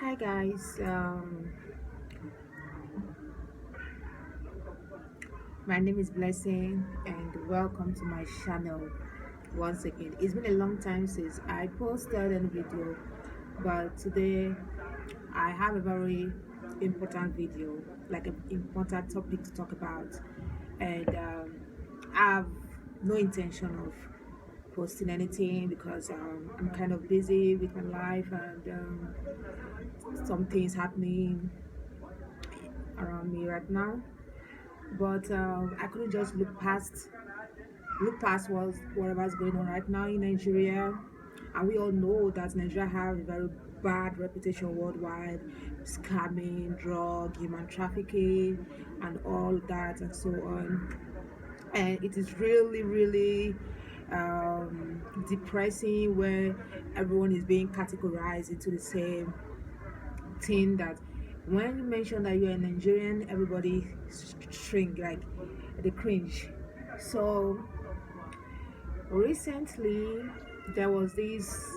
Hi guys, my name is Blessing and welcome to my channel once again. It's been a long time since I posted a video, but today I have a very important video, like an important topic to talk about, and I have no intention of posting anything because I'm kind of busy with my life and some things happening around me right now. But I couldn't just look past whatever's going on right now in Nigeria, and we all know that Nigeria have a very bad reputation worldwide, scamming, drug, human trafficking, and all that and so on. And it is really depressing where everyone is being categorized into the same thing that when you mention that you're a Nigerian, everybody shrink like they cringe. So recently there was this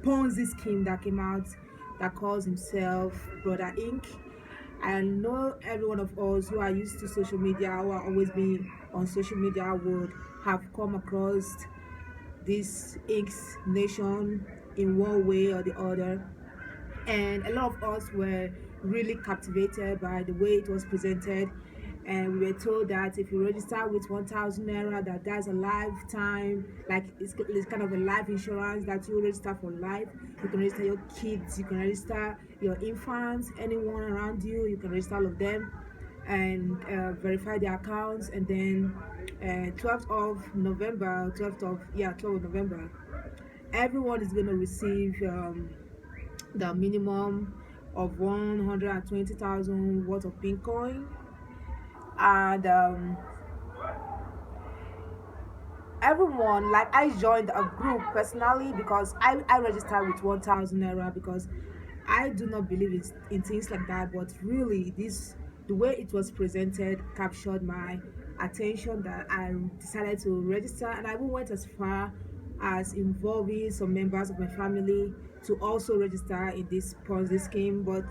Ponzi scheme that came out that calls himself Brother Ink. I know every one of us who are used to social media, who are always being on social media, would have come across this inksnation in one way or the other, and a lot of us were really captivated by the way it was presented, and we were told that if you register with 1000 naira, that's a lifetime, like it's kind of a life insurance that you register for life. You can register your kids, you can register your infants, anyone around you, you can register all of them and verify their accounts, and then 12th of November, 12th of November, everyone is going to receive the minimum of 120,000 worth of Bitcoin. And everyone, like, I joined a group personally because I registered with 1000 naira because I do not believe in things like that. But really, the way it was presented captured my attention that I decided to register, and I even went as far as involving some members of my family to also register in this Ponzi scheme. But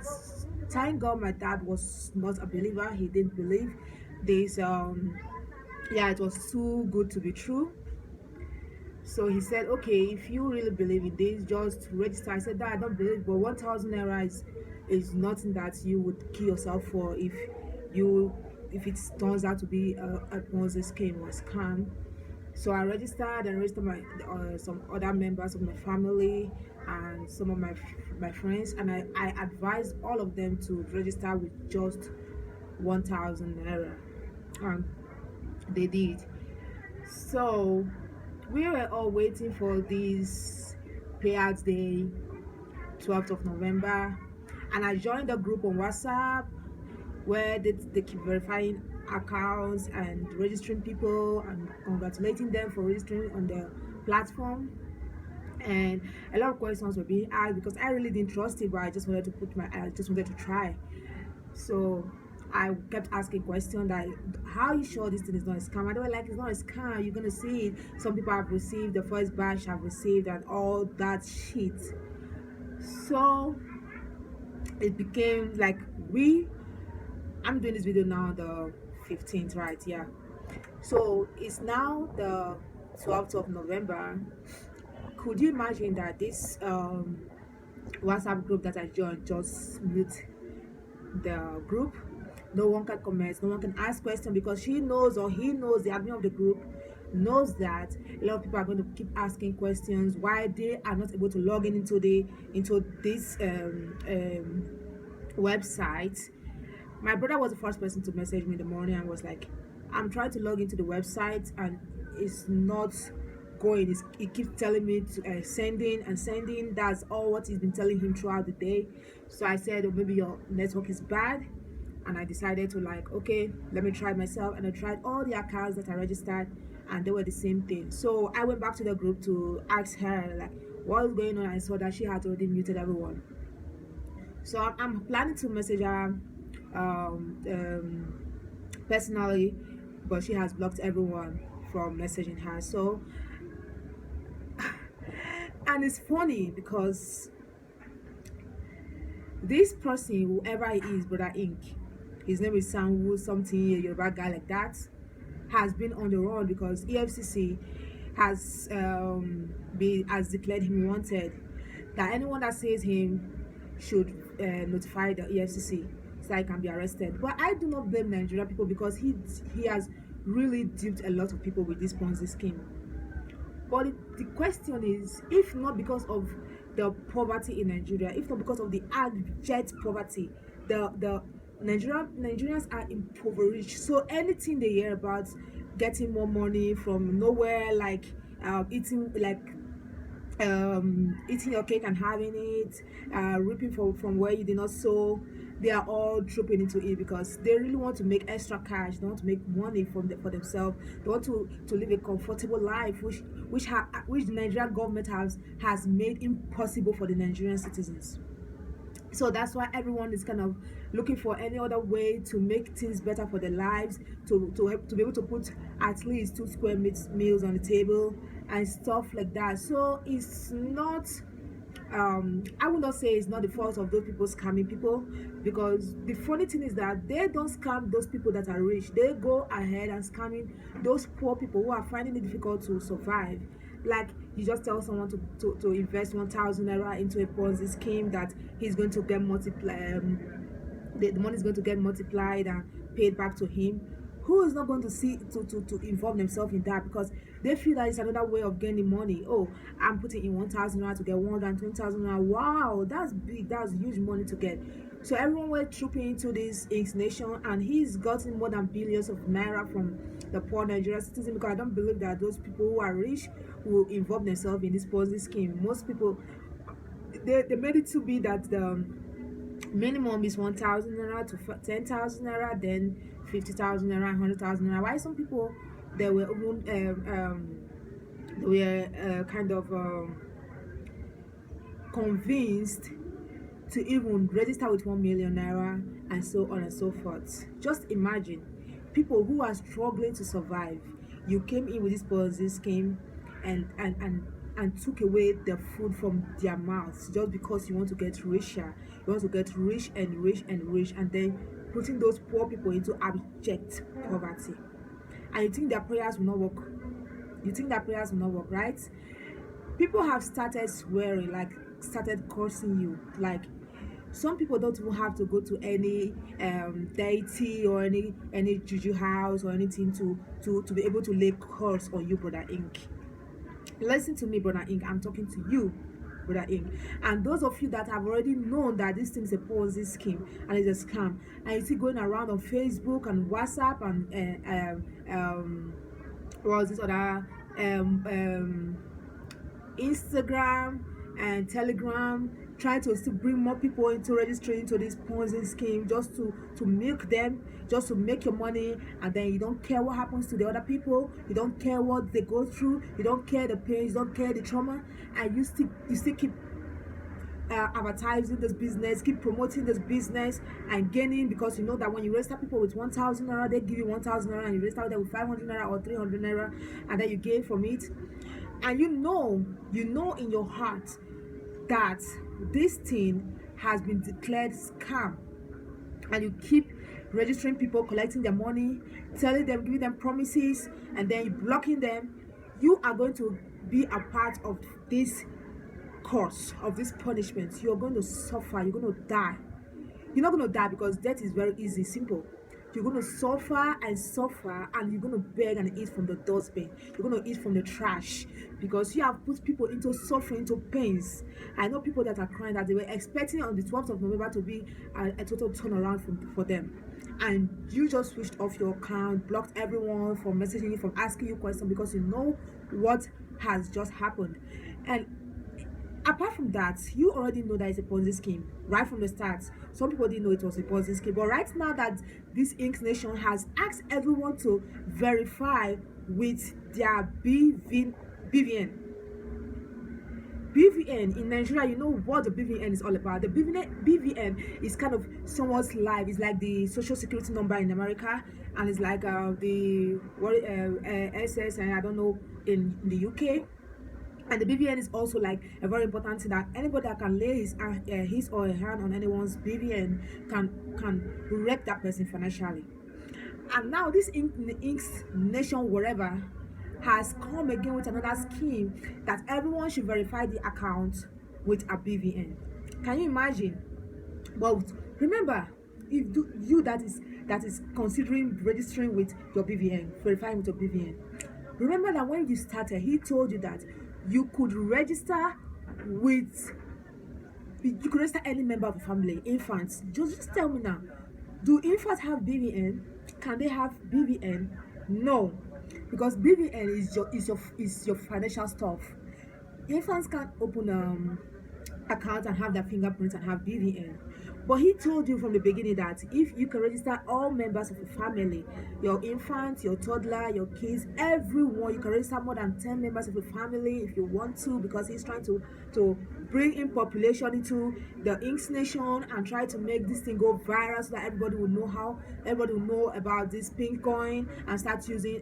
thank God my dad was not a believer. He didn't believe this. Yeah, it was too good to be true. So he said, okay, if you really believe in this, just register. I said, that I don't believe, but 1000 naira is nothing that you would kill yourself for you if it turns out to be a Ponzi scheme or scam. So I registered and registered my some other members of my family and some of my friends, and I advised all of them to register with just 1000 naira, and they did. So we were all waiting for this payout day, 12th of November, and I joined a group on WhatsApp where they keep verifying accounts and registering people and congratulating them for registering on the platform. And a lot of questions were being asked because I really didn't trust it, but I just wanted to try. So I kept asking questions like, how are you sure this thing is not a scam? And they were like, it's not a scam, you're gonna see it. Some people have received, the first batch have received, and all that shit. So it became like, I'm doing this video now the 15th, right? Yeah. So it's now the 12th of November. Could you imagine that this WhatsApp group that I joined just mute the group? No one can comment, no one can ask questions because she knows, or he knows, the admin of the group knows that a lot of people are going to keep asking questions why they are not able to log in into this website. My brother was the first person to message me in the morning and was like, I'm trying to log into the website and it's not going. It keeps telling me to sending and sending. That's all what he's been telling him throughout the day. So I said, oh, maybe your network is bad. And I decided to, like, okay, let me try myself. And I tried all the accounts that I registered and they were the same thing. So I went back to the group to ask her, like, what is going on. I saw that she had already muted everyone. So I'm planning to message her um, um, personally, but she has blocked everyone from messaging her. So, and it's funny because This person, whoever he is, brother Ink, his name is Sanwo something, a Yoruba guy like that, has been on the run because EFCC has declared him wanted. That anyone that says him should notify the EFCC so he can be arrested. But I do not blame Nigerian people because he has really duped a lot of people with this Ponzi scheme. But the question is, if not because of the poverty in Nigeria, if not because of the abject poverty, the Nigerians are impoverished. So anything they hear about getting more money from nowhere, like eating your cake and having it, reaping from where you did not sow, they are all dropping into it because they really want to make extra cash. They want to make money for themselves. They want to live a comfortable life, which the Nigerian government has made impossible for the Nigerian citizens. So that's why everyone is kind of looking for any other way to make things better for their lives, to be able to put at least 2 square meals on the table and stuff like that. So it's not, I would not say it's not the fault of those people scamming people, because the funny thing is that they don't scam those people that are rich. They go ahead and scamming those poor people who are finding it difficult to survive. Like, you just tell someone to invest 1,000 naira into a Ponzi scheme that he's going to get multiplied, the money is going to get multiplied and paid back to him. Who is not going to see to involve themselves in that, because they feel that it's another way of gaining money. Oh, I'm putting in 1,000 naira to get 120,000 naira. Wow, that's big. That's huge money to get. So everyone were trooping into this inksnation, and he's gotten more than billions of naira from the poor Nigerian citizen, because I don't believe that those people who are rich will involve themselves in this Ponzi scheme. Most people, they made it to be that the minimum is 1,000 naira to 10,000 naira, then 50,000 naira, 100,000 naira. Why some people, they were even they were kind of convinced to even register with 1 million naira and so on and so forth. Just imagine people who are struggling to survive. You came in with this Ponzi scheme and took away the food from their mouths just because you want to get richer. You want to get rich and rich and rich, and then putting those poor people into abject poverty. And you think their prayers will not work. You think that prayers will not work, right? People have started swearing, like started cursing you. Like, some people don't even have to go to any deity or any juju house or anything to be able to lay curse on you, brother Ink. Listen to me, brother Ink. I'm talking to you, brother Ink. And those of you that have already known that this thing is a Ponzi scheme and it's a scam, and you see going around on Facebook and WhatsApp and what was this other Instagram and Telegram, trying to still bring more people into registering into this Ponzi scheme just to milk them, just to make your money, and then you don't care what happens to the other people, you don't care what they go through, you don't care the pain, you don't care the trauma, and you still keep advertising this business, keep promoting this business and gaining, because you know that when you register people with 1,000 naira, they give you 1,000 naira, and you register them with 500 naira or 300 naira, and then you gain from it. And you know in your heart that this thing has been declared scam, and you keep registering people, collecting their money, telling them, giving them promises, and then you blocking them. You are going to be a part of this course, of this punishment. You're going to suffer, you're going to die. You're not going to die because death is very easy, simple. You're going to suffer and suffer, and you're going to beg and eat from the dustbin. You're going to eat from the trash, because you have put people into suffering, into pains. I know people that are crying that they were expecting on the 12th of November to be a total turnaround for them. And you just switched off your account, blocked everyone from messaging you, from asking you questions, because you know what has just happened. And apart from that, you already know that it's a Ponzi scheme right from the start. Some people didn't know it was a Ponzi scheme, but right now that this inksnation has asked everyone to verify with their BVN in Nigeria, you know what the BVN is all about. The BVN is kind of someone's life. It's like the social security number in America, and it's like the SS, and I don't know in the UK. And the BVN is also like a very important thing, that anybody that can lay his or her hand on anyone's BVN can wreck that person financially. And now this Inks Nation whatever has come again with another scheme that everyone should verify the account with a BVN. Can you imagine? But remember, if you that is considering registering with your BVN, verifying with your BVN, remember that when you started, he told you that you could register with you could register any member of the family, infants. Just tell me now, do infants have BVN? Can they have BVN? No, because BVN is your financial stuff. Infants can't open account and have their fingerprints and have BVN. But he told you from the beginning that if you can register all members of the family, your infant, your toddler, your kids, everyone, you can register more than 10 members of the family if you want to, because he's trying to bring in population into the Inks Nation and try to make this thing go viral so that everybody will know about this pink coin and start using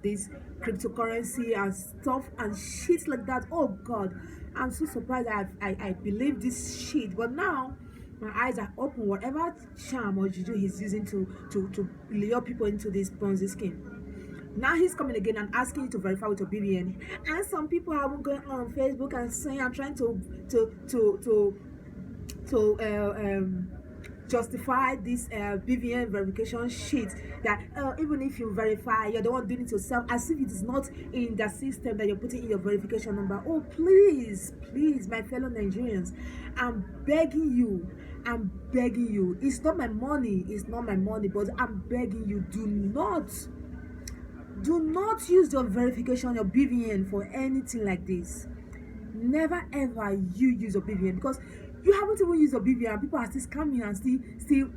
this cryptocurrency and stuff and shit like that. Oh god, I'm so surprised I believe this shit. But now my eyes are open. Whatever charm or juju he's using to lure people into this ponzi scheme, now he's coming again and asking you to verify with your BVN. And some people are going on Facebook and saying, I'm trying to justify this BVN verification sheet, that even if you verify, you're the one doing it yourself, as if it is not in the system that you're putting in your verification number. Oh, please, please, my fellow Nigerians, I'm begging you, it's not my money, but I'm begging you, do not use your verification, your BVN, for anything like this. Never ever you use your BVN, because you haven't even used your BVN. People are still scamming and still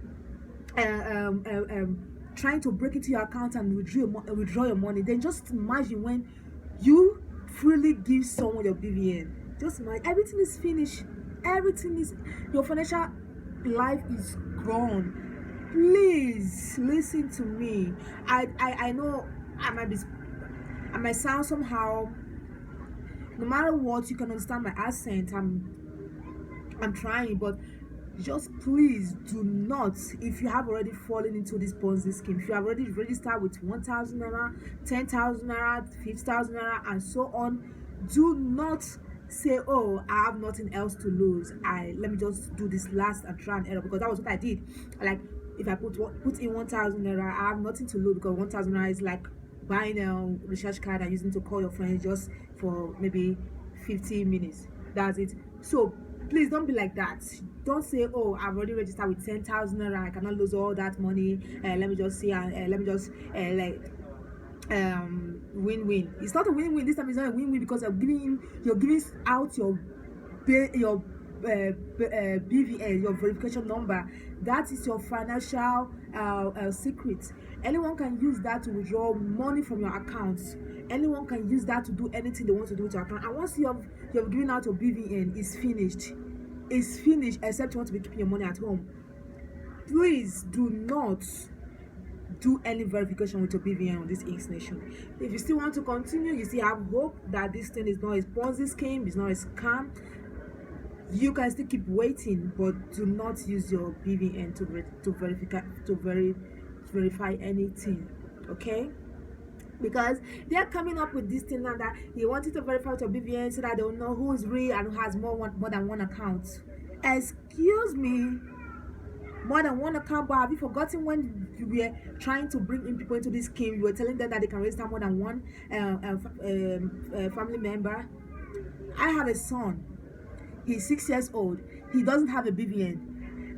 trying to break into your account and withdraw your money. Then just imagine when you freely give someone your BVN. Just imagine, everything is finished. Your financial life is gone. Please listen to me. I know I might sound somehow. No matter what, you can understand my accent. I'm trying, but just please do not, if you have already fallen into this Ponzi scheme, if you have already registered with 1,000 naira, 10,000 naira, 50,000 naira, and so on, do not say, oh, I have nothing else to lose, let me just do this last and try and error, because that was what I did. Like, if I put in 1,000 naira, I have nothing to lose, because 1,000 naira is like buying a recharge card and using to call your friends just for maybe 15 minutes. That's it. So please don't be like that. Don't say, oh, I've already registered with 10,000 naira, I cannot lose all that money. Let me just see, let me just win-win. It's not a win-win. This time it's not a win-win, because you're giving out your BVN, your verification number. That is your financial secret. Anyone can use that to withdraw money from your accounts. Anyone can use that to do anything they want to do with your account. And once you have given out your BVN, it's finished. It's finished, except you want to be keeping your money at home. Please do not do any verification with your BVN on this Inks Nation. If you still want to continue, you still have hope that this thing is not a Ponzi scheme, it's not a scam, you can still keep waiting, but do not use your BVN to verify anything, okay? Because they are coming up with this thing now that you wanted to verify with your BVN so that they will know who is real and who has more than one account. Excuse me, more than one account? But have you forgotten when you were trying to bring in people into this scheme, you were telling them that they can register more than one family member? I have a son. He's 6 years old. He doesn't have a BVN,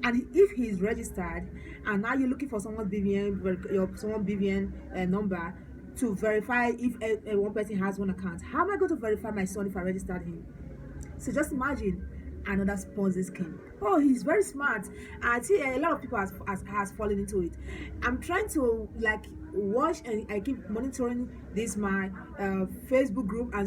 and if he's registered, and now you're looking for someone's BVN number to verify if one person has one account, how am I going to verify my son if I registered him? So just imagine another Ponzi scheme. Oh, he's very smart. I see a lot of people has fallen into it. I'm trying to like watch, and I keep monitoring this my Facebook group and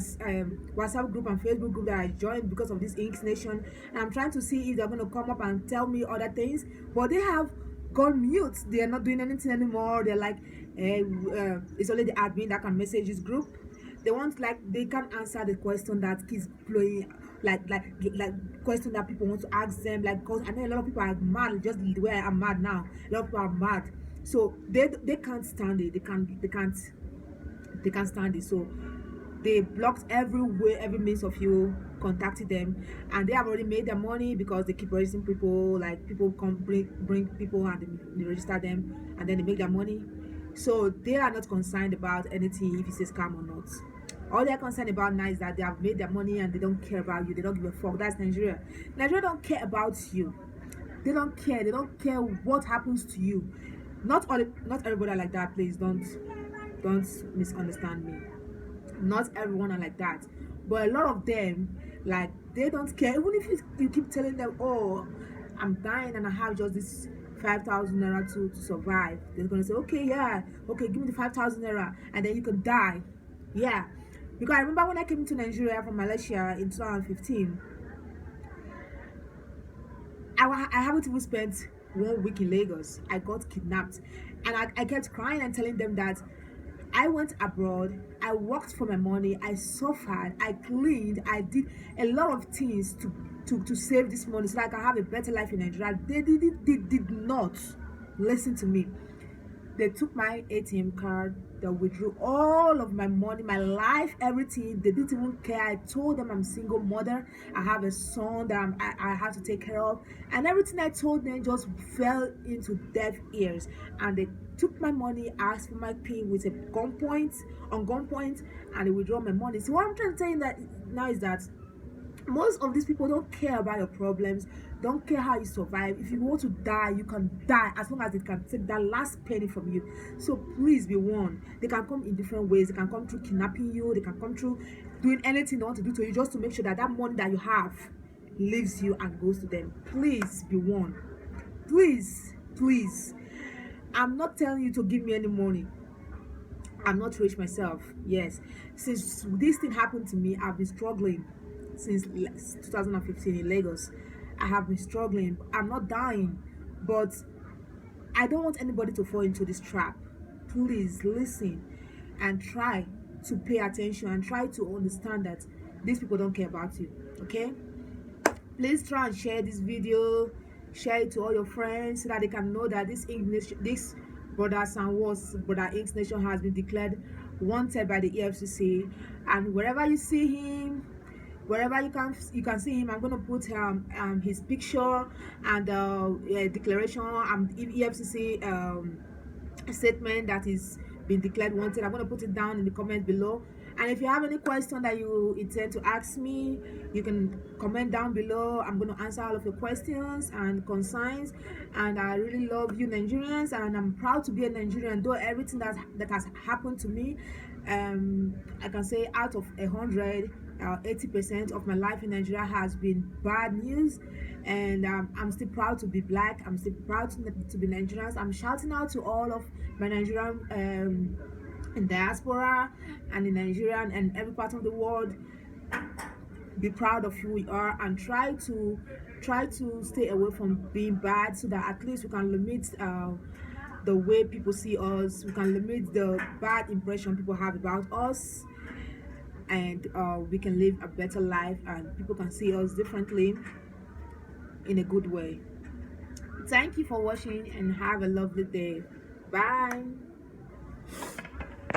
WhatsApp group and Facebook group that I joined because of this Inks Nation, and I'm trying to see if they're going to come up and tell me other things, but they have gone mute. They are not doing anything anymore. They're like it's only the admin that can message this group. They want, like, they can't answer the question that keeps blowing, like question that people want to ask them. Like, because I know a lot of people are mad, just the way I am mad now. A lot of people are mad, so they can't stand it. They can't stand it. So they blocked every way, every means of you contacting them, and they have already made their money because they keep registering people. Like, people come, bring people, and they register them, and then they make their money. So they are not concerned about anything, if it's a scam or not. All they're concerned about now is that they have made their money and they don't care about you. They don't give a fuck. That's Nigeria. Nigeria don't care about you. They don't care. They don't care what happens to you. Not everybody are like that. Please don't misunderstand me. Not everyone are like that, but a lot of them, like, they don't care. Even if you keep telling them, oh, I'm dying and I have just this 5,000 naira to survive, they're gonna say, okay, yeah, okay, give me the 5,000 naira and then you can die. Yeah, because I remember when I came to Nigeria from Malaysia in 2015, I haven't even spent 1 week in Lagos. I got kidnapped, and I kept crying and telling them that I went abroad, I worked for my money, I suffered, I cleaned, I did a lot of things to save this money so that I can have a better life in Nigeria. They did not listen to me. They took my ATM card, they withdrew all of my money, my life, everything. They didn't even care. I told them I'm a single mother, I have a son that I have to take care of, and everything I told them just fell into deaf ears. And they took my money, asked for my pin with a gunpoint, and they withdraw my money. So what I'm trying to tell you that now is that most of these people don't care about your problems, don't care how you survive. If you want to die, you can die, as long as they can take that last penny from you. So please be warned. They can come in different ways. They can come through kidnapping you, they can come through doing anything they want to do to you, just to make sure that that money that you have leaves you and goes to them. Please be warned. Please, I'm not telling you to give me any money. I'm not rich myself. Yes, since this thing happened to me, I've been struggling since 2015 in Lagos. I have been struggling. I'm not dying, but I don't want anybody to fall into this trap. Please listen and try to pay attention and try to understand that these people don't care about you. Okay? Please try and share this video, share it to all your friends so that they can know that this brother Sanwo's brother Inksnation has been declared wanted by the EFCC. And wherever you see him, wherever you can see him, I'm going to put his picture and declaration, EFCC statement that is been declared wanted. I'm going to put it down in the comment below. And if you have any question that you intend to ask me, you can comment down below. I'm going to answer all of your questions and concerns. And I really love you Nigerians, and I'm proud to be a Nigerian. Though everything that has happened to me, I can say out of 100, 80% of my life in Nigeria has been bad news. And I'm still proud to be black. I'm still proud to be Nigerians. I'm shouting out to all of my Nigerian in diaspora and in Nigeria and every part of the world. Be proud of who we are and try to stay away from being bad, so that at least we can limit the way people see us. We can limit the bad impression people have about us, and we can live a better life, and people can see us differently in a good way. Thank you for watching and have a lovely day. Bye.